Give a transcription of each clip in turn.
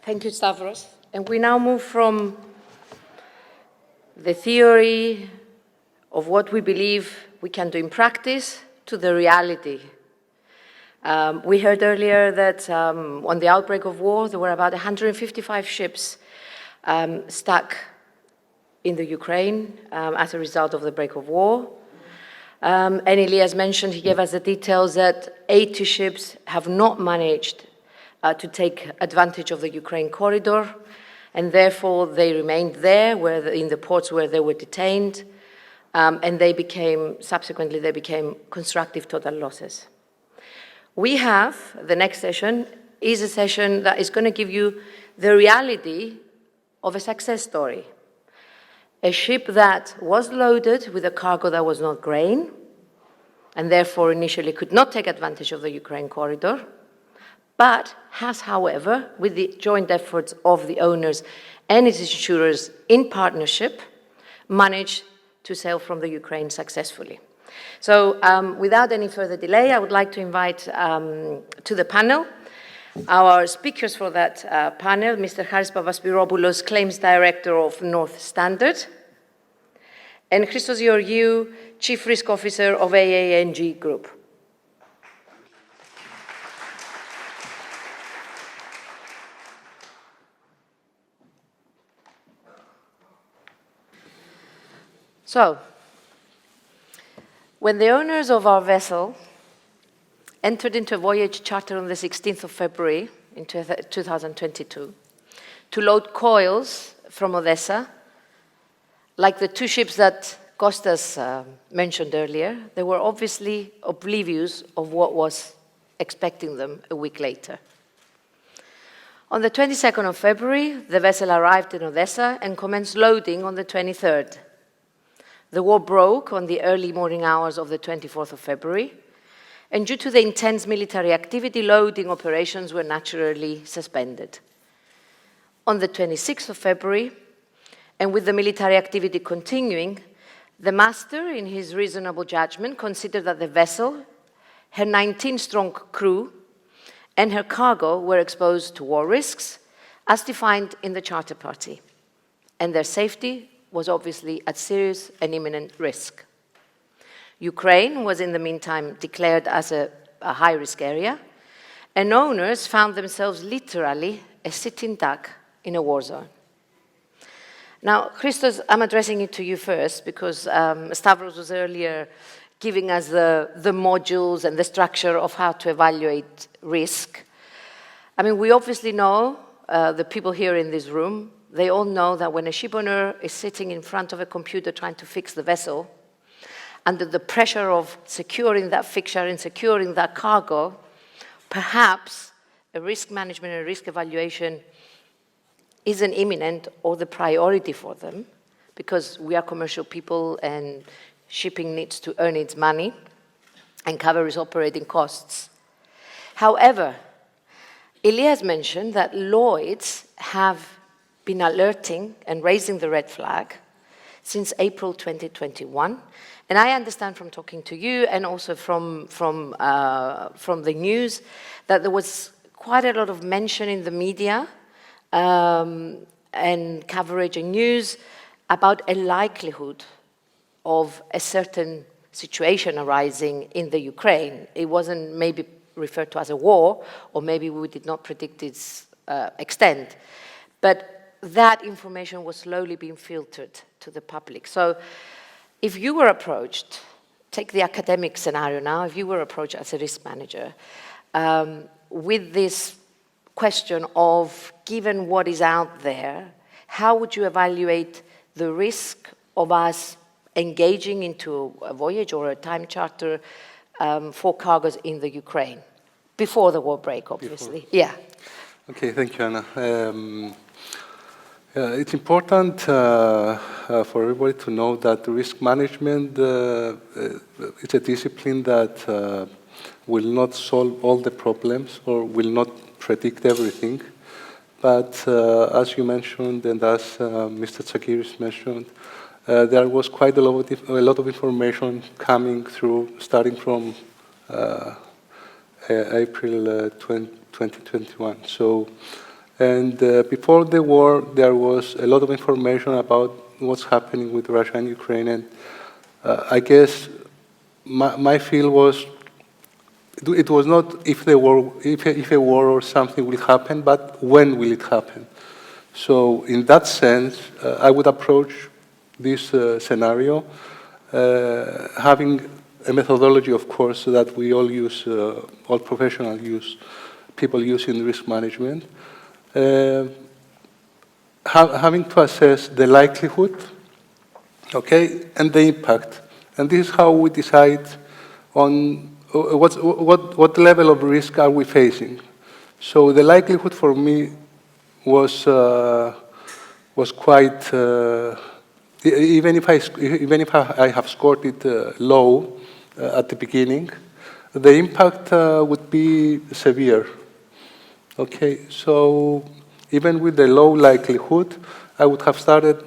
Thank you, Stavros. And we now move from the theory of what we believe we can do in practice to the reality. We heard earlier that on the outbreak of war, there were about 155 ships stuck in the Ukraine as a result of the break of war. And Elias mentioned, he gave us the details that 80 ships have not managed to take advantage of the Ukraine corridor, and therefore they remained there in the ports where they were detained, and subsequently they became constructive total losses. The next session is a session that is going to give you the reality of a success story. A ship that was loaded with a cargo that was not grain, and therefore initially could not take advantage of the Ukraine corridor, but has, however, with the joint efforts of the owners and its insurers in partnership, managed to sail from the Ukraine successfully. So without any further delay, I would like to invite to the panel our speakers for that panel, Mr. Papaspyropoulos, Claims Director of NorthStandard, and Christos Georgiou, Chief Risk Officer of AANG Group. So, when the owners of our vessel entered into a voyage charter on the 16th of February in 2022 to load coils from Odessa, like the two ships that Kostas mentioned earlier, they were obviously oblivious of what was expecting them a week later. On the 22nd of February, the vessel arrived in Odessa and commenced loading on the 23rd. The war broke on the early morning hours of the 24th of February, and due to the intense military activity, loading operations were naturally suspended. On the 26th of February, and with the military activity continuing, the master, in his reasonable judgment, considered that the vessel, her 19-strong crew, and her cargo were exposed to war risks, as defined in the charter party, and their safety was obviously at serious and imminent risk. Ukraine was in the meantime declared as a high-risk area, and owners found themselves literally a sitting duck in a war zone. Now, Christos, I'm addressing it to you first because Stavros was earlier giving us the modules and the structure of how to evaluate risk. I mean, we obviously know, the people here in this room, they all know that when a ship owner is sitting in front of a computer trying to fix the vessel, under the pressure of securing that fixture and securing that cargo, perhaps a risk management and risk evaluation isn't imminent or the priority for them, because we are commercial people and shipping needs to earn its money and cover its operating costs. However, Elias mentioned that Lloyd's have been alerting and raising the red flag since April 2021. And I understand from talking to you and also from the news that there was quite a lot of mention in the media and coverage and news about a likelihood of a certain situation arising in the Ukraine. It wasn't maybe referred to as a war, or maybe we did not predict its extent. But that information was slowly being filtered to the public. So if you were approached, take the academic scenario now, if you were approached as a risk manager with this question of, given what is out there, how would you evaluate the risk of us engaging into a voyage or a time charter for cargoes in the Ukraine? Before the war break, obviously. Before. Yeah. Okay, thank you, Anna. It's important for everybody to know that risk management is a discipline that will not solve all the problems or will not predict everything. But as you mentioned, and as Mr. Tsakiris mentioned, there was quite a lot of information coming through, starting from April 2021. So And before the war, there was a lot of information about what's happening with Russia and Ukraine. And I guess my feel was, it was not if a war or something will happen, but when will it happen? So in that sense, I would approach this scenario having a methodology, of course, that we all use, all professionals use, people use in risk management, having to assess the likelihood, okay, and the impact. And this is how we decide on what level of risk are we facing. So the likelihood for me was quite, even if I have scored it low at the beginning, the impact would be severe. Okay, so even with the low likelihood, I would have started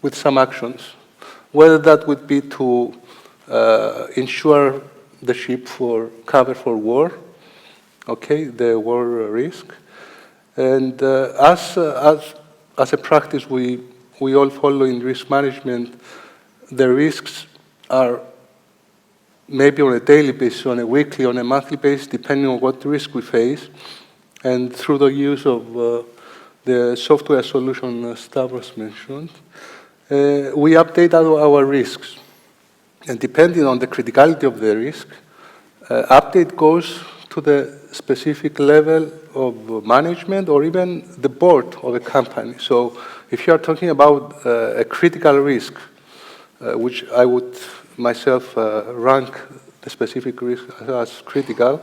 with some actions, whether that would be to insure the ship for cover for war, okay, the war risk, and as a practice we all follow in risk management, the risks are maybe on a daily basis, on a weekly, on a monthly basis, depending on what risk we face. And through the use of the software solution Stavros mentioned, we update our risks. And depending on the criticality of the risk, update goes to the specific level of management or even the board of a company. So if you are talking about a critical risk, which I would myself rank the specific risk as critical,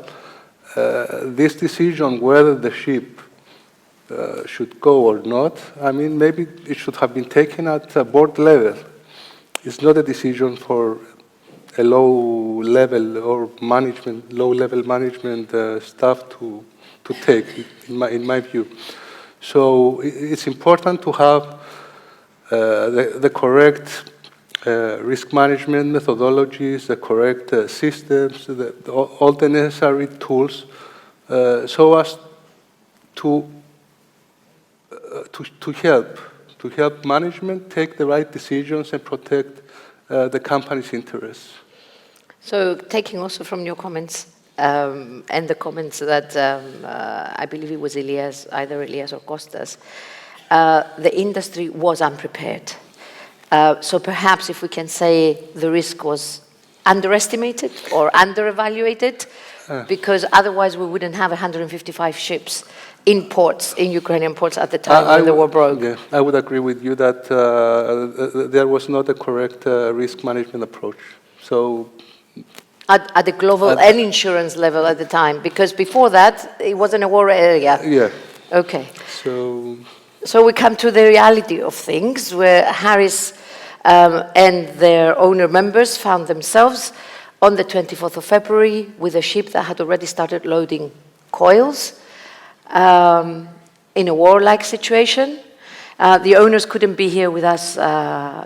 this decision whether the ship should go or not, I mean, maybe it should have been taken at a board level. It's not a decision for a low-level or management, low-level management staff to take, in my view. So it's important to have the correct risk management methodologies, the correct systems, all the necessary tools, so as to help management take the right decisions and protect the company's interests. So taking also from your comments and the comments that I believe it was Elias, either Elias or Kostas, the industry was unprepared. So perhaps if we can say the risk was underestimated or under-evaluated, because otherwise we wouldn't have 155 ships in ports, in Ukrainian ports at the time when the war broke. Yeah, I would agree with you that there was not a correct risk management approach. So at the global and insurance level at the time, because before that, it wasn't a war area. Yeah. Okay. So we come to the reality of things, where Harris and their owner members found themselves on the 24th of February with a ship that had already started loading coils in a war-like situation. The owners couldn't be here with us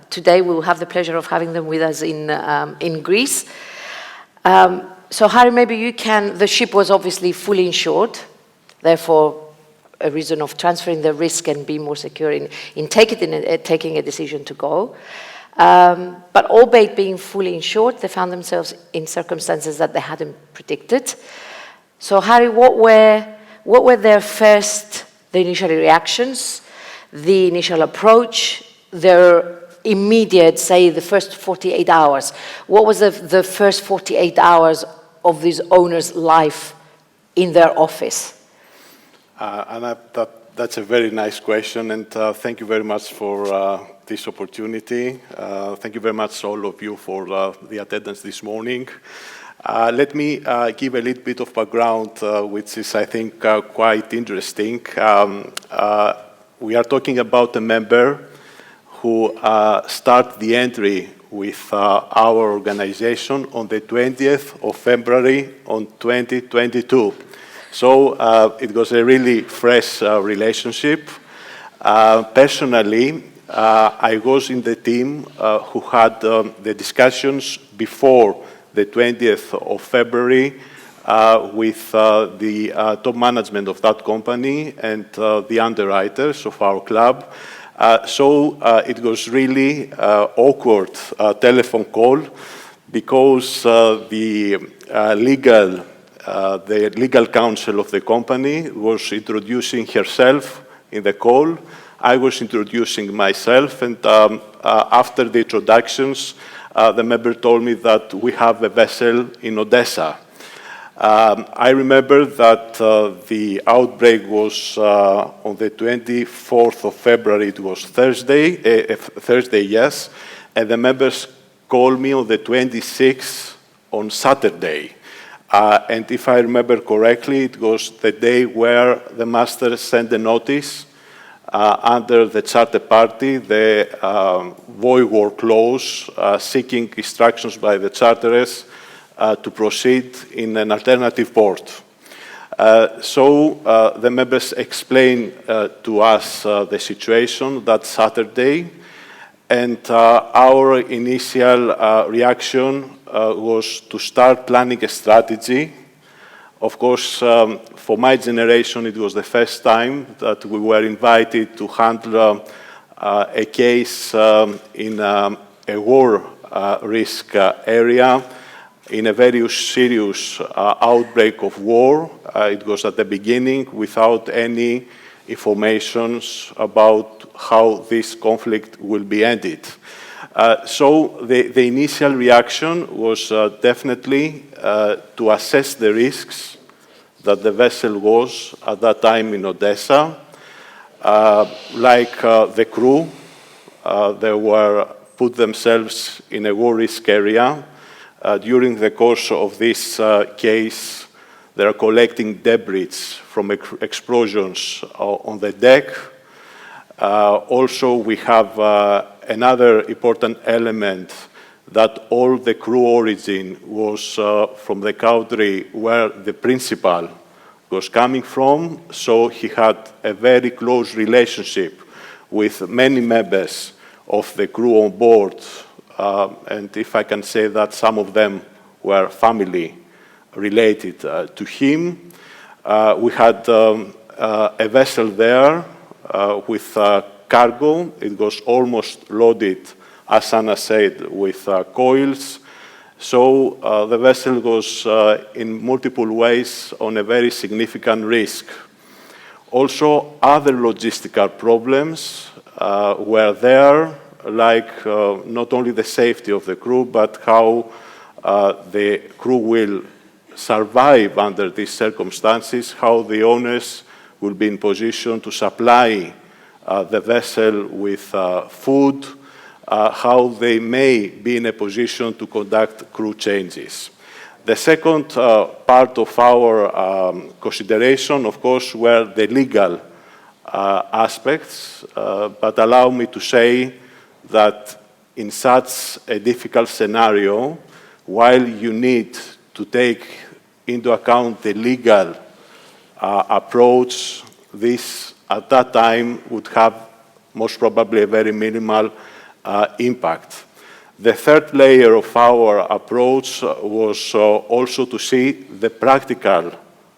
today. We will have the pleasure of having them with us in Greece. So Harry, maybe you can, the ship was obviously fully insured, therefore a reason of transferring the risk and be more secure in taking a decision to go. But albeit being fully insured, they found themselves in circumstances that they hadn't predicted. So Harry, what were their the initial reactions, the initial approach, their immediate, say, the first 48 hours? What was the first 48 hours of these owners' life in their office? And that's a very nice question, and thank you very much for this opportunity. Thank you very much, all of you, for the attendance this morning. Let me give a little bit of background, which is, I think, quite interesting. We are talking about a member who started the entry with our organization on the 20th of February on 2022. So it was a really fresh relationship. Personally, I was in the team who had the discussions before the 20th of February with the top management of that company and the underwriters of our club. So it was really awkward telephone call because the legal counsel of the company was introducing herself in the call. I was introducing myself, and after the introductions, the member told me that we have a vessel in Odessa. I remember that the outbreak was on the 24th of February. It was Thursday, yes, and the members called me on the 26th on Saturday. And if I remember correctly, it was the day where the master sent a notice under the charter party, the Vourgos clause, seeking instructions by the charterers to proceed in an alternative port. So the members explained to us the situation that Saturday, and our initial reaction was to start planning a strategy. Of course, for my generation, it was the first time that we were invited to handle a case in a war risk area, in a very serious outbreak of war. It was at the beginning without any information about how this conflict will be ended. So the initial reaction was definitely to assess the risks that the vessel was at that time in Odessa. Like the crew, they were put themselves in a war risk area. During the course of this case, they are collecting debris from explosions on the deck. Also, we have another important element that all the crew origin was from the country where the principal was coming from, so he had a very close relationship with many members of the crew on board, and if I can say that some of them were family related to him. We had a vessel there with cargo. It was almost loaded, as Anna said, with coils. So the vessel was in multiple ways on a very significant risk. Also, other logistical problems were there, like not only the safety of the crew, but how the crew will survive under these circumstances, how the owners will be in position to supply the vessel with food, how they may be in a position to conduct crew changes. The second part of our consideration, of course, were the legal aspects, but allow me to say that in such a difficult scenario, while you need to take into account the legal approach, this at that time would have most probably a very minimal impact. The third layer of our approach was also to see the practical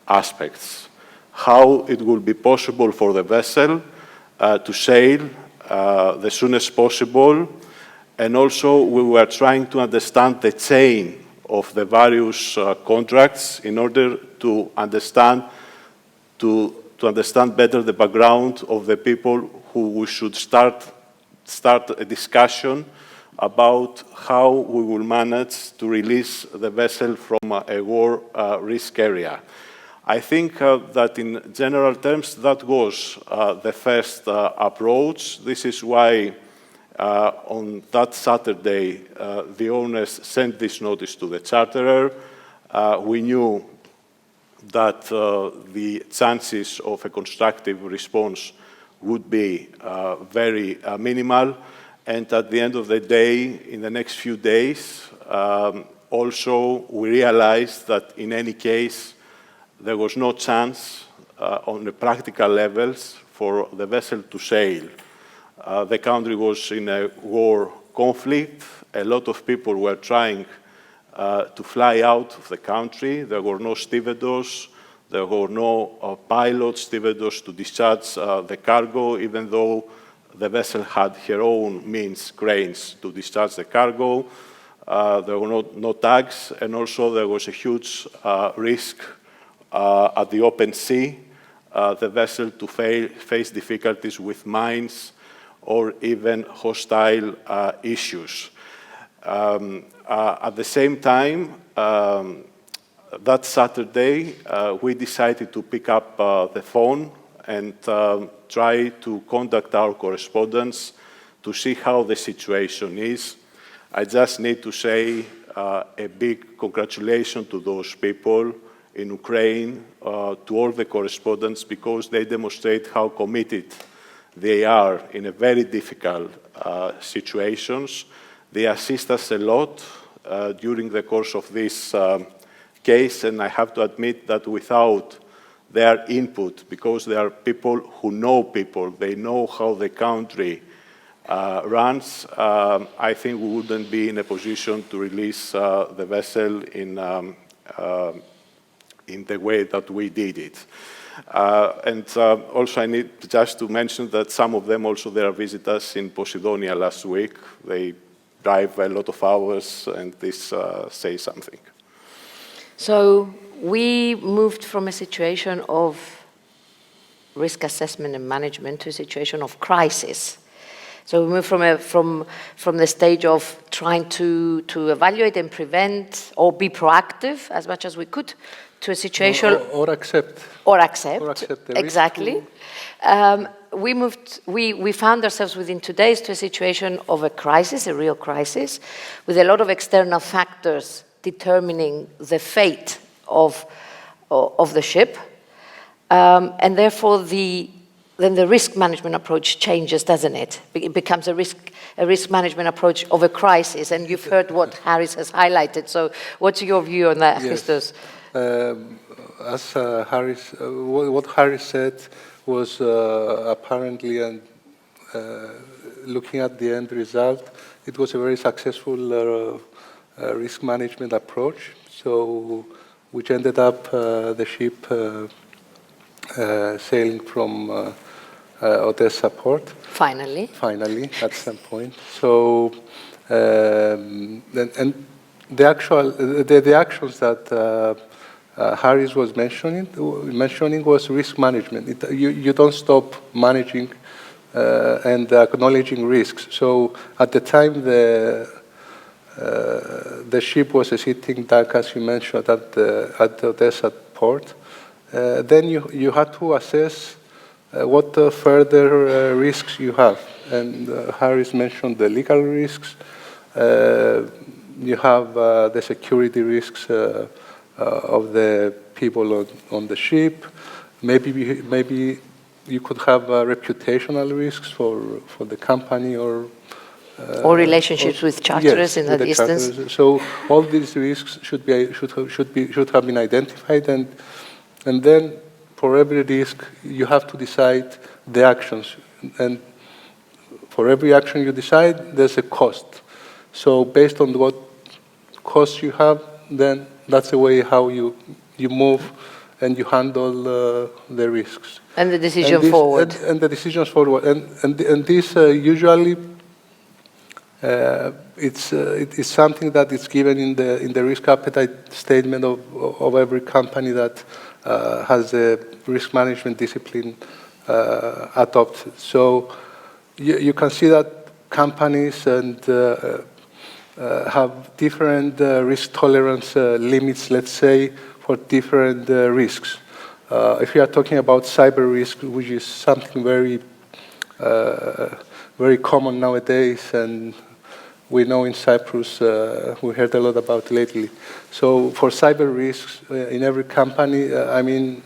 aspects, how it will be possible for the vessel to sail the soonest possible, and also we were trying to understand the chain of the various contracts in order to understand better the background of the people who we should start a discussion about how we will manage to release the vessel from a war risk area. I think that in general terms, that was the first approach. This is why on that Saturday, the owners sent this notice to the charterer. We knew that the chances of a constructive response would be very minimal. And at the end of the day, in the next few days, also we realized that in any case, there was no chance on the practical levels for the vessel to sail. The country was in a war conflict. A lot of people were trying to fly out of the country. There were no stevedores. There were no pilots, stevedores to discharge the cargo, even though the vessel had her own means, cranes, to discharge the cargo. There were no tags, and also there was a huge risk at the open sea, the vessel to face difficulties with mines or even hostile issues. At the same time, that Saturday, we decided to pick up the phone and try to contact our correspondents to see how the situation is. I just need to say a big congratulations to those people in Ukraine, to all the correspondents, because they demonstrate how committed they are in a very difficult situations. They assist us a lot during the course of this case, and I have to admit that without their input, because they are people who know people, they know how the country runs, I think we wouldn't be in a position to release the vessel in the way that we did it. Also I need just to mention that some of them also there visit us in Posidonia last week. They drive a lot of hours, and this says something. So we moved from a situation of risk assessment and management to a situation of crisis. So we moved from the stage of trying to evaluate and prevent or be proactive as much as we could to a situation... Or accept. Or accept, Or accept the exactly. We found ourselves within 2 days to a situation of a crisis, a real crisis, with a lot of external factors determining the fate of the ship. And therefore, then the risk management approach changes, doesn't it? It becomes a risk management approach of a crisis, and you've heard what Harris has highlighted. So what's your view on that, Christos? As Harris, what Harris said was apparently, and looking at the end result, it was a very successful risk management approach. So, which ended up the ship sailing from Odessa port. Finally. Finally, at some point. So, and the actions that Harris was mentioning was risk management. You don't stop managing and acknowledging risks. So at the time the ship was a sitting duck, as you mentioned, at the Odessa port, then you had to assess what further risks you have. And Harris mentioned the legal risks. You have the security risks of the people on the ship. Maybe you could have reputational risks for the company or relationships with charterers, yes, in that instance. Charterers. So all these risks should have been identified, and then for every risk you have to decide the actions, and for every action you decide there's a cost. So based on what costs you have, then that's the way how you move and you handle the risks. And the decision forward. And the decisions forward. And this usually it's something that is given in the risk appetite statement of every company that has a risk management discipline adopted. So you can see that companies and have different risk tolerance limits, let's say, for different risks. If you are talking about cyber risk, which is something very, very common nowadays, and we know in Cyprus, we heard a lot about lately. So for cyber risks in every company, I mean,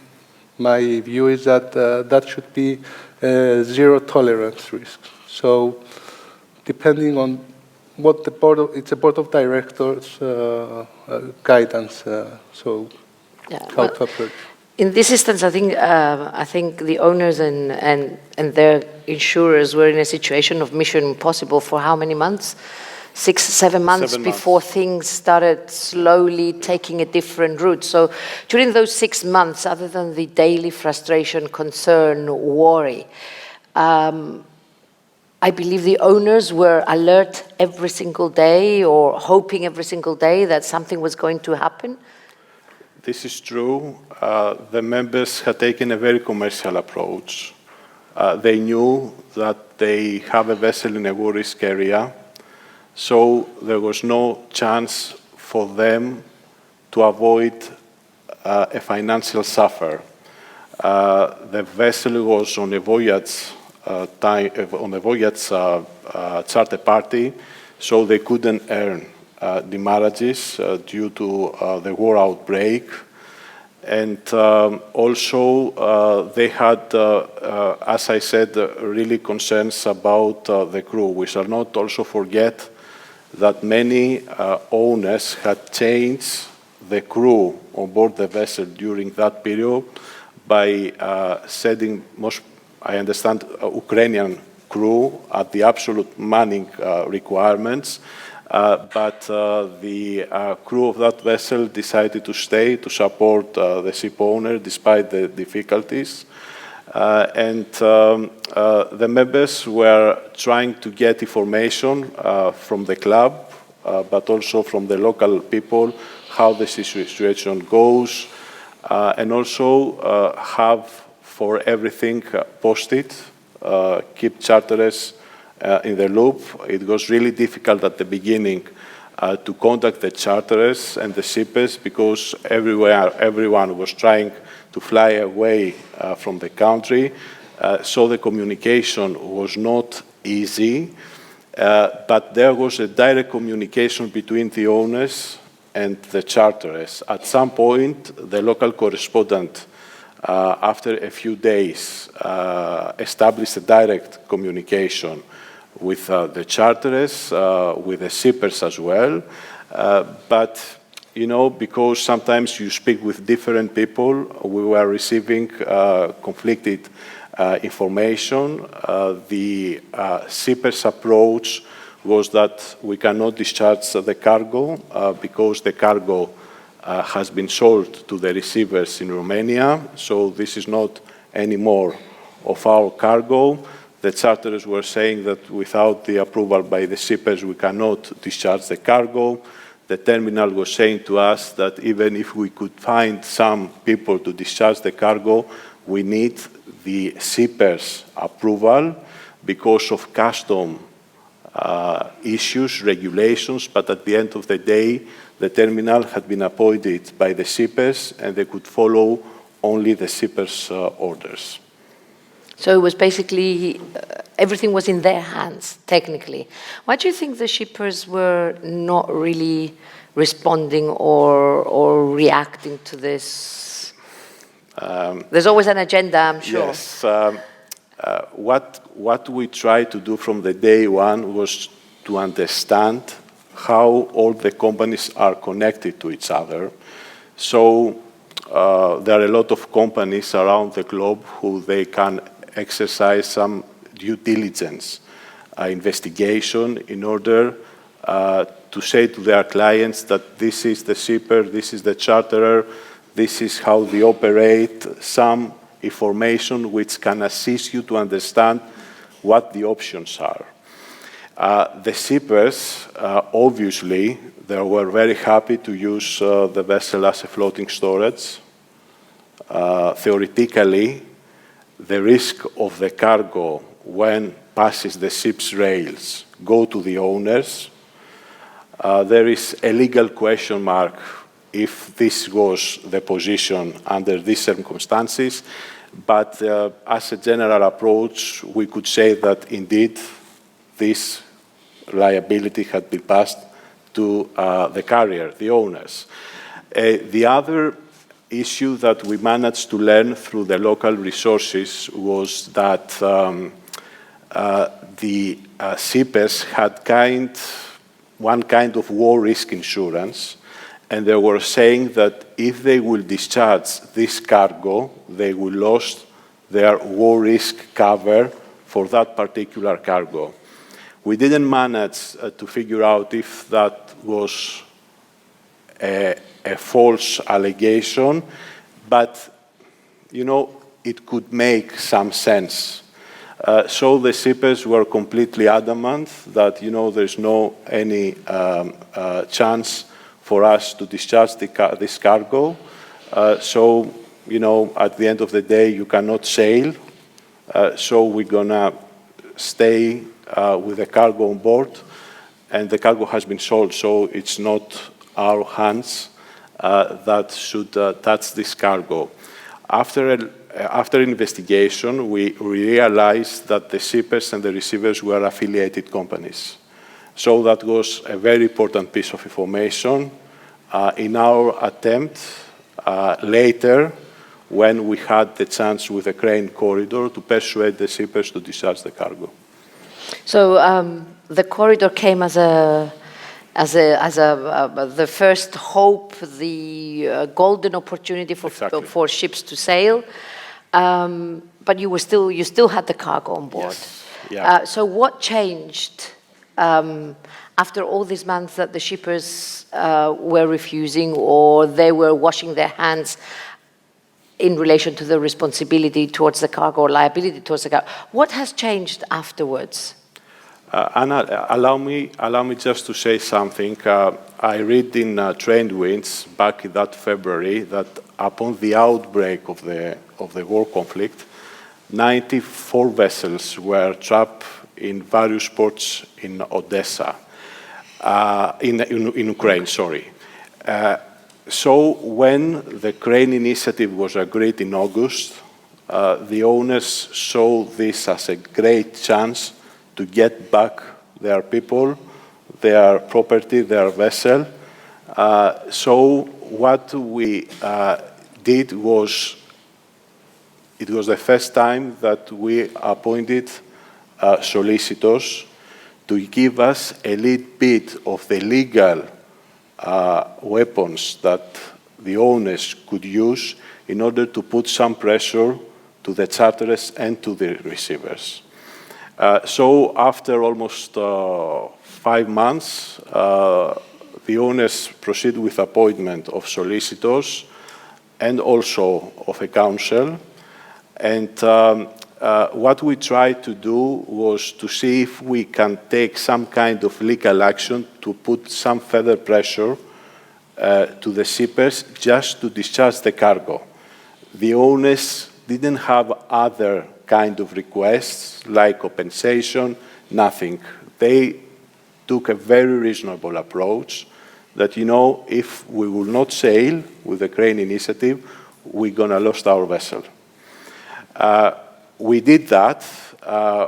my view is that that should be zero tolerance risk. So depending on what the board of, it's a board of directors guidance, so how to approach. In this instance, I think the owners and their insurers were in a situation of mission impossible for how many months? 6, 7 months 7 before months. things started slowly taking a different route. So during those 6 months, other than the daily frustration, concern, worry, I believe the owners were alert every single day or hoping every single day that something was going to happen. This is true. The members had taken a very commercial approach. They knew that they have a vessel in a war risk area, so there was no chance for them to avoid a financial suffer. The vessel was on a voyage charter party, so they couldn't earn demurrages due to the war outbreak. And also, they had, as I said, really concerns about the crew. We shall not also forget that many owners had changed the crew on board the vessel during that period by setting most, I understand, Ukrainian crew at the absolute manning requirements. But the crew of that vessel decided to stay to support the ship owner despite the difficulties. And the members were trying to get information from the club, but also from the local people, how the situation goes, and also have for everything posted, keep charterers in the loop. It was really difficult at the beginning to contact the charterers and the shippers because everyone was trying to fly away from the country. So the communication was not easy, but there was a direct communication between the owners and the charterers. At some point, the local correspondent, after a few days, established a direct communication with the charterers, with the shippers as well. But, you know, because sometimes you speak with different people, we were receiving conflicted information. The shippers' approach was that we cannot discharge the cargo because the cargo has been sold to the receivers in Romania, so this is not anymore of our cargo. The charterers were saying that without the approval by the shippers, we cannot discharge the cargo. The terminal was saying to us that even if we could find some people to discharge the cargo, we need the shippers' approval because of custom issues, regulations, but at the end of the day, the terminal had been appointed by the shippers and they could follow only the shippers' orders. So it was basically, everything was in their hands, technically. Why do you think the shippers were not really responding or reacting to this? There's always an agenda, I'm sure. Yes. What we tried to do from the day one was to understand how all the companies are connected to each other. So there are a lot of companies around the globe who they can exercise some due diligence investigation in order to say to their clients that this is the shipper, this is the charterer, this is how they operate, some information which can assist you to understand what the options are. The shippers, obviously, they were very happy to use the vessel as a floating storage. Theoretically, the risk of the cargo when passes the ship's rails go to the owners. There is a legal question mark if this was the position under these circumstances, but as a general approach, we could say that indeed this liability had been passed to the carrier, the owners. The other issue that we managed to learn through the local resources was that the shippers had one kind of war risk insurance, and they were saying that if they will discharge this cargo, they will lose their war risk cover for that particular cargo. We didn't manage to figure out if that was a false allegation, but, it could make some sense. So the shippers were completely adamant that, there's no any chance for us to discharge this cargo. So, at the end of the day, you cannot sail. So we're gonna stay with the cargo on board, and the cargo has been sold. So it's not our hands that should touch this cargo. After investigation, we realized that the shippers and the receivers were affiliated companies. So that was a very important piece of information in our attempt later, when we had the chance with the crane corridor to persuade the shippers to discharge the cargo. So the corridor came as the first hope, the golden opportunity for ships to sail, but you still had the cargo on board. Yes. Yeah. So what changed after all these months that the shippers were refusing, or they were washing their hands in relation to the responsibility towards the cargo or liability towards the cargo? What has changed afterwards? Anna, allow me just to say something. I read in Trendwinds back in that February that upon the outbreak of the war conflict, 94 vessels were trapped in various ports in Odessa, in Ukraine, sorry. So when the crane initiative was agreed in August, the owners saw this as a great chance to get back their people, their property, their vessel. So what we did was, it was the first time that we appointed solicitors to give us a lead bit of the legal weapons that the owners could use in order to put some pressure to the charterers and to the receivers. So after almost 5 months, the owners proceed with appointment of solicitors and also of a counsel. And what we tried to do was to see if we can take some kind of legal action to put some further pressure to the shippers just to discharge the cargo. The owners didn't have other kind of requests like compensation, nothing. They took a very reasonable approach that, if we will not sail with the crane initiative, we're gonna lose our vessel. We did that.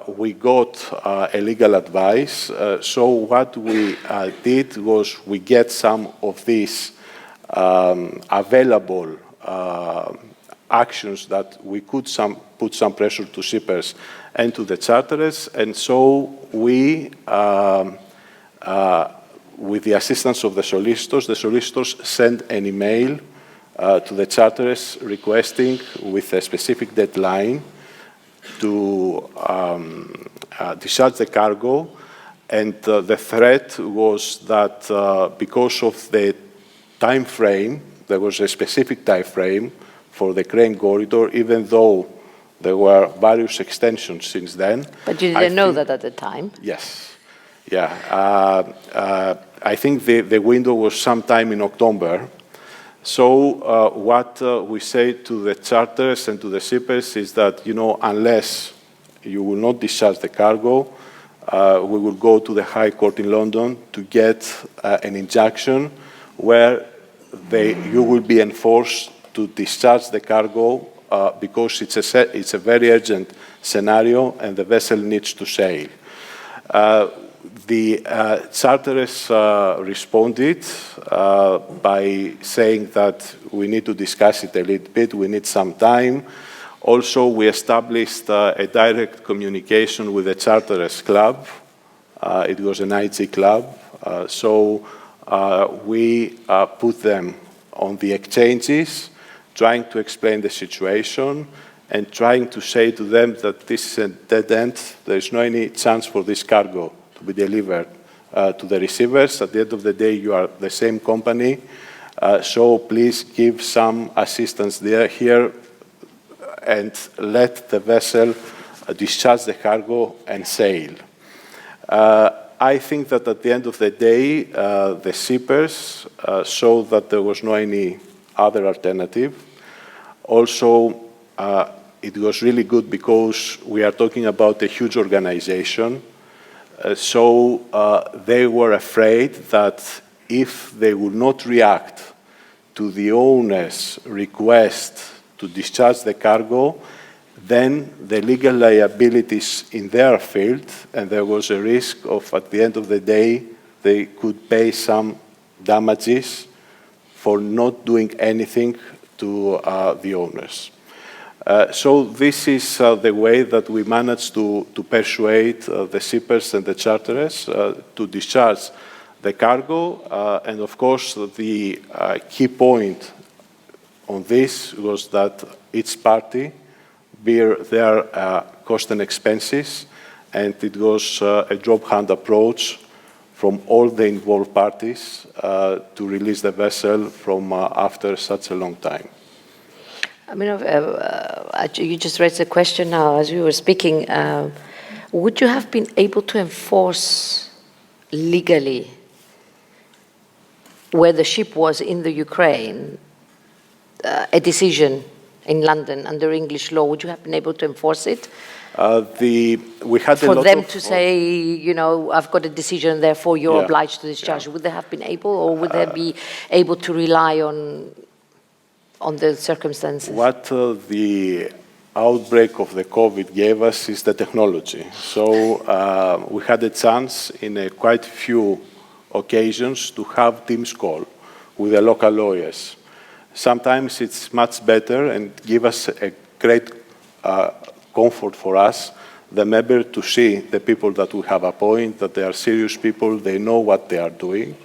We got a legal advice. So what we did was we get some of these available actions that we could put some pressure to shippers and to the charterers. And so we, with the assistance of the solicitors sent an email to the charterers requesting with a specific deadline to discharge the cargo. And the threat was that because of the time frame, there was a specific time frame for the crane corridor, even though there were various extensions since then. But you didn't know that at the time? Yes. Yeah. I think the window was sometime in October. So what we say to the charters and to the shippers is that, unless you will not discharge the cargo, we will go to the High Court in London to get an injunction where you will be enforced to discharge the cargo because it's a very urgent scenario and the vessel needs to sail. The charterers responded by saying that we need to discuss it a little bit, we need some time. Also, we established a direct communication with the charterers club. It was an IG club. So we put them on the exchanges, trying to explain the situation and trying to say to them that this is a dead end. There is no any chance for this cargo to be delivered to the receivers. At the end of the day, you are the same company, so please give some assistance here and let the vessel discharge the cargo and sail. I think that at the end of the day, the shippers saw that there was no any other alternative. Also, it was really good because we are talking about a huge organization. So they were afraid that if they would not react to the owner's request to discharge the cargo, then the legal liabilities in their field, and there was a risk of, at the end of the day, they could pay some damages for not doing anything to the owners. So this is the way that we managed to persuade the shippers and the charterers to discharge the cargo. And of course, the key point on this was that each party bear their cost and expenses, and it was a job hand approach from all the involved parties to release the vessel from after such a long time. I mean, you just raised a question now as we were speaking. Would you have been able to enforce legally where the ship was in the Ukraine a decision in London under English law? Would you have been able to enforce it? We had for them to say, you know, I've got a decision, therefore you're obliged to discharge. Would they have been able, or would they be able to rely on the circumstances? What the outbreak of the COVID gave us is the technology. So we had a chance in quite few occasions to have Teams call with the local lawyers. Sometimes it's much better and give us a great comfort for us, the member, to see the people that we have appointed, that they are serious people, they know what they are doing.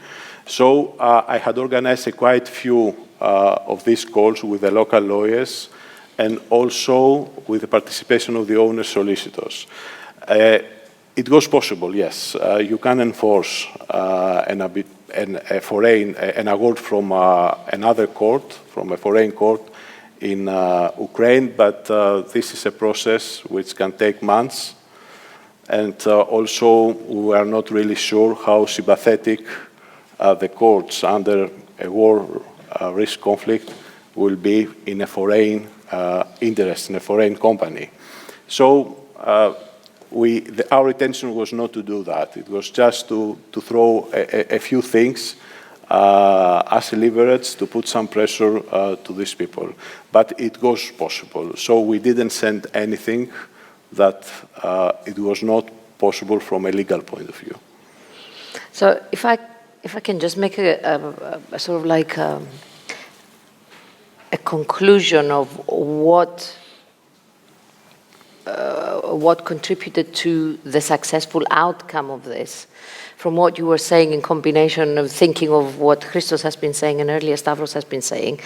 So I had organized quite few of these calls with the local lawyers and also with the participation of the owner solicitors. It was possible, yes. You can enforce an award from another court, from a foreign court in Ukraine, but this is a process which can take months. And also, we are not really sure how sympathetic the courts under a war risk conflict will be in a foreign interest, in a foreign company. So our intention was not to do that. It was just to throw a few things as a leverage to put some pressure to these people. But it was possible. So we didn't send anything that it was not possible from a legal point of view. So if I can just make a sort of like a conclusion of what contributed to the successful outcome of this, from what you were saying in combination of thinking of what Christos has been saying and earlier Stavros has been saying,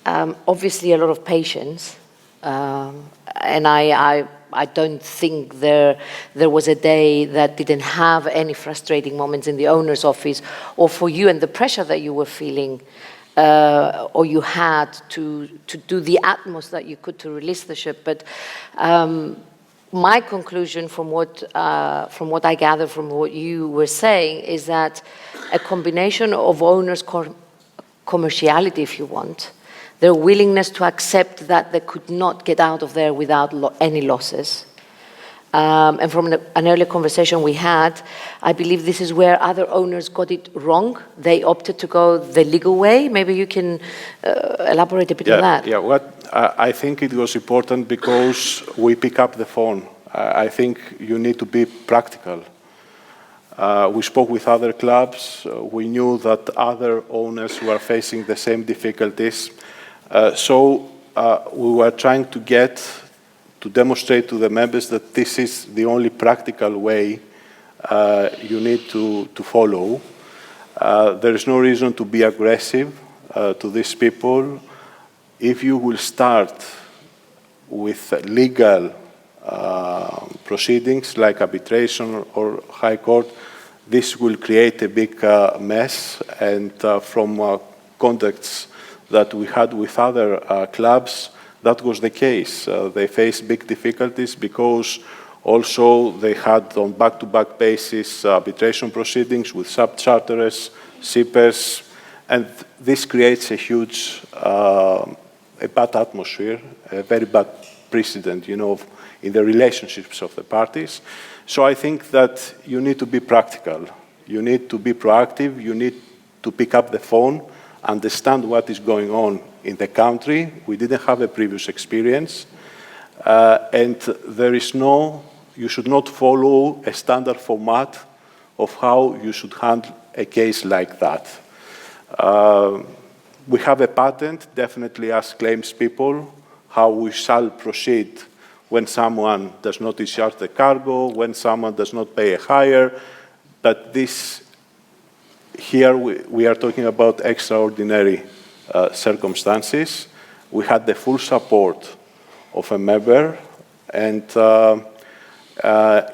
obviously a lot of patience, and I don't think there was a day that didn't have any frustrating moments in the owner's office or for you, and the pressure that you were feeling or you had to do the utmost that you could to release the ship. But my conclusion from what I gather from what you were saying is that a combination of owners' commerciality, if you want, their willingness to accept that they could not get out of there without any losses. And from an earlier conversation we had, I believe this is where other owners got it wrong. They opted to go the legal way. Maybe you can elaborate a bit on that. Yeah, I think it was important because we pick up the phone. I think you need to be practical. We spoke with other clubs. We knew that other owners were facing the same difficulties. So we were trying to demonstrate to the members that this is the only practical way you need to follow. There is no reason to be aggressive to these people. If you will start with legal proceedings like arbitration or high court, this will create a big mess. And from contacts that we had with other clubs, that was the case. They faced big difficulties because also they had on back-to-back basis arbitration proceedings with sub-charterers, shippers, and this creates a huge, a bad atmosphere, a very bad precedent, you know, in the relationships of the parties. So I think that you need to be practical. You need to be proactive. You need to pick up the phone, understand what is going on in the country. We didn't have a previous experience. And there is you should not follow a standard format of how you should handle a case like that. We have a patent, definitely as claims people, how we shall proceed when someone does not discharge the cargo, when someone does not pay a hire. But here we are talking about extraordinary circumstances. We had the full support of a member, and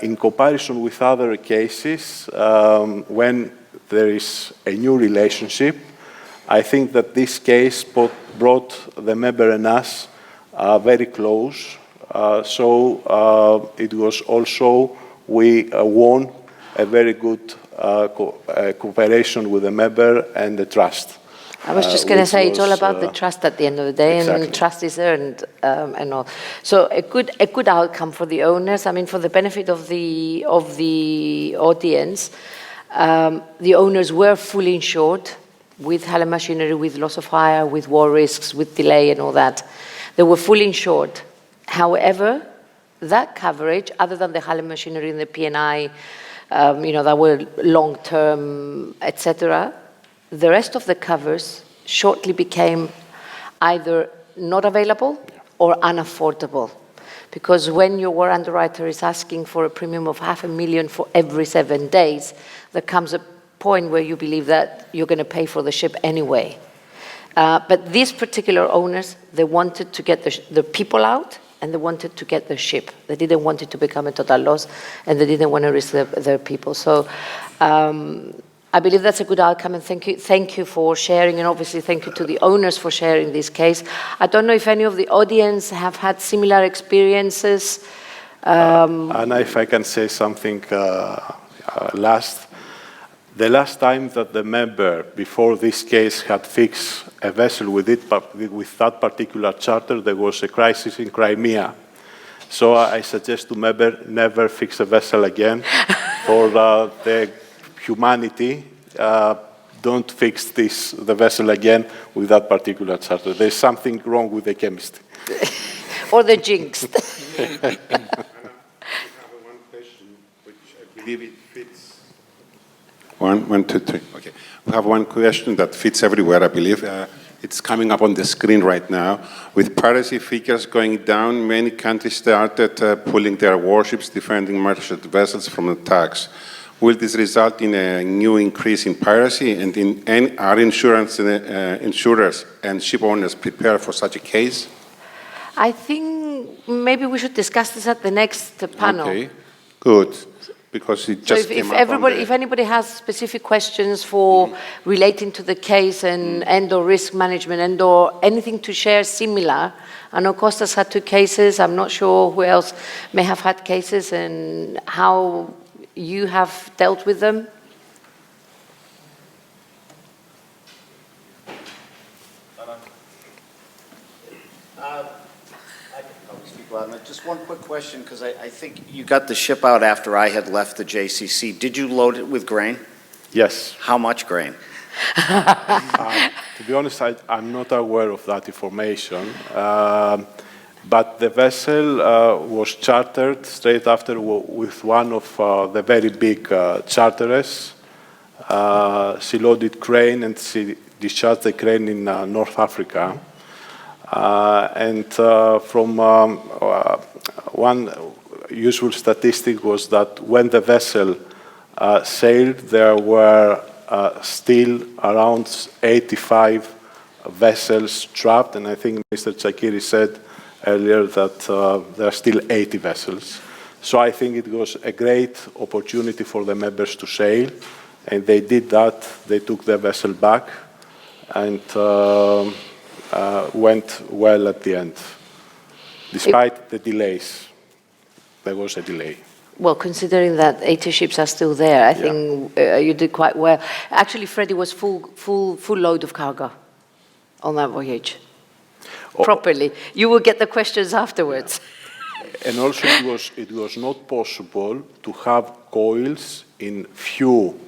in comparison with other cases, when there is a new relationship, I think that this case brought the member and us very close. So it was also, we won a very good cooperation with the member and the trust. I was just going to say, it's all about the trust at the end of the day, exactly. And trust is earned and all. So a good outcome for the owners. I mean, for the benefit of the audience, the owners were fully insured with hull and machinery, with loss of hire, with war risks, with delay and all that. They were fully insured. However, that coverage, other than the hull and machinery and the P&I, that were long-term, etc., the rest of the covers shortly became either not available or unaffordable. Because when your war underwriter is asking for a premium of $500,000 for every 7 days, there comes a point where you believe that you're going to pay for the ship anyway. But these particular owners, they wanted to get the people out, and they wanted to get the ship. They didn't want it to become a total loss, and they didn't want to risk their people. So I believe that's a good outcome, and thank you for sharing, and obviously thank you to the owners for sharing this case. I don't know if any of the audience have had similar experiences. And if I can say something the last time that the member, before this case, had fixed a vessel with that particular charter, there was a crisis in Crimea. So I suggest to member, never fix a vessel again. For the humanity, don't fix the vessel again with that particular charter. There's something wrong with the chemistry. Or the jinx. I have one question, which I believe it fits. One, two, three. Okay. We have one question that fits everywhere, I believe. It's coming up on the screen right now. With piracy figures going down, many countries started pulling their warships, defending merchant vessels from attacks. Will this result in a new increase in piracy? And are insurers and ship owners prepared for such a case? I think maybe we should discuss this at the next panel. Okay, good. Because it just came up if anybody has specific questions for relating to the case and or risk management and or anything to share similar. I know Kostas had 2 cases. I'm not sure who else may have had cases and how you have dealt with them. Just one quick question, because I think you got the ship out after I had left the JCC. Did you load it with grain? Yes. How much grain? To be honest, I'm not aware of that information. But the vessel was chartered straight after with one of the very big charterers. She loaded grain and she discharged the grain in North Africa. From one usual statistic was that when the vessel sailed, there were still around 85 vessels trapped, and I think Mr. Chakiri said earlier that there are still 80 vessels. So I think it was a great opportunity for the members to sail, and they did that. They took the vessel back, and went well at the end, despite the delays. There was a delay. Well, considering that 80 ships are still there, I think you did quite well. Actually, Freddie was full load of cargo on that voyage. Properly. You will get the questions afterwards. And also, it was not possible to have coils in few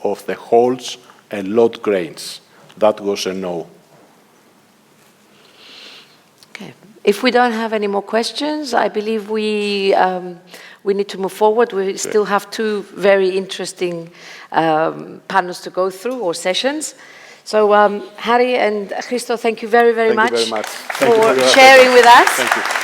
of the holds and load grains. That was a no. Okay. If we don't have any more questions, I believe we need to move forward. We still have two very interesting panels to go through, or sessions. So, Harry and Christos, thank you very, very much Thank you very much. for sharing with us. Thank you.